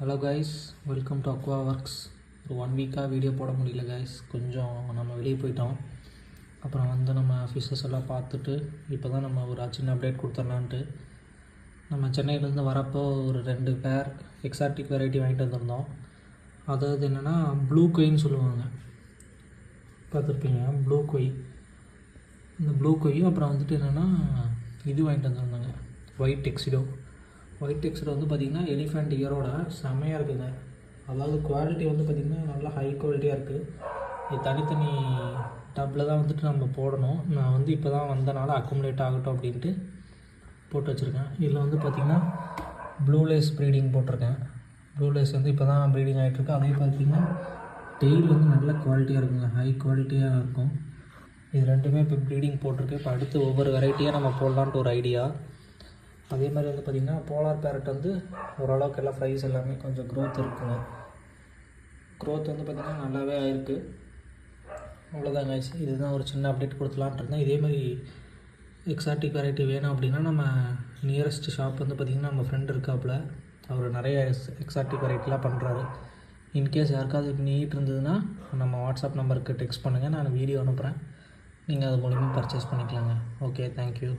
Hello guys, welcome to Aqua works. ஒரு 1 வீக்காக video போட முடியல கைஸ். கொஞ்சம் நம்ம வெளியே போயிட்டோம். அப்புறம் நம்ம ஃபிஷஸ் எல்லாம் பார்த்துட்டு இப்போ தான் நம்ம ஒரு சின்ன அப்டேட் கொடுத்துடலான்ட்டு நம்ம சென்னையிலேருந்து வரப்போ ஒரு 2 பேர் எக்ஸாட்டிக் வெரைட்டி வாங்கிட்டு வந்திருந்தோம். அதாவது என்னென்னா ப்ளூ கொயின்னு சொல்லுவாங்க, பார்த்துருப்பீங்க ப்ளூ கொய். இந்த ப்ளூ கொய்யும் அப்புறம் என்னென்னா இது வாங்கிட்டு வந்திருந்தாங்க, ஒயிட் டெக்ஸிடோ. ஒயிட் டெக்ஸ்டர் பார்த்திங்கன்னா எலிஃபண்ட் இயரோட செம்மையாக இருக்குதுங்க. அதாவது குவாலிட்டி பார்த்திங்கன்னா நல்லா ஹை குவாலிட்டியாக இருக்குது. இது தனித்தனி டப்பில் தான் நம்ம போடணும். நான் இப்போ தான் வந்தனால அக்குமுலேட் ஆகட்டும் அப்படின்ட்டு போட்டு வச்சுருக்கேன். இதில் பார்த்திங்கன்னா ப்ளூ லேஸ் ப்ரீடிங் போட்டிருக்கேன். ப்ளூ லேஸ் இப்போ தான் ப்ரீடிங் ஆகிட்டுருக்கு. அதே பார்த்திங்கன்னா டெய்ல் நல்ல குவாலிட்டியாக இருக்குங்க, ஹை குவாலிட்டியாக இருக்கும். இது ரெண்டுமே இப்போ ப்ரீடிங் போட்டிருக்கு. இப்போ அடுத்து ஒவ்வொரு வெரைட்டியாக நம்ம போடலான்ட்டு ஒரு ஐடியா. அதே மாதிரி பார்த்திங்கன்னா போலார் பேரட் ஓரளவுக்கு எல்லாம் ப்ரைஸ் எல்லாமே கொஞ்சம் க்ரோத் இருக்குங்க. க்ரோத் பார்த்திங்கன்னா நல்லாவே ஆயிருக்கு. அவ்வளோதாங்க, இதுதான் ஒரு சின்ன அப்டேட் கொடுத்துலான்ட்டு இருந்தேன். இதே மாதிரி எக்ஸாட்டிக் வெரைட்டி வேணும் அப்படின்னா நம்ம நியரஸ்ட் ஷாப் பார்த்திங்கன்னா நம்ம ஃப்ரெண்ட் இருக்காப்புல, அவர் நிறைய எக்ஸாட்டிக் வெரைட்டிலாம் பண்ணுறாரு. இன்கேஸ் யாருக்காவது நீட் இருந்ததுன்னா நம்ம வாட்ஸ்அப் நம்பருக்கு டெக்ஸ்ட் பண்ணுங்கள், நான் வீடியோ அனுப்புகிறேன். நீங்கள் அது மூலிமா பர்ச்சேஸ் பண்ணிக்கலாங்க. Okay, thank you.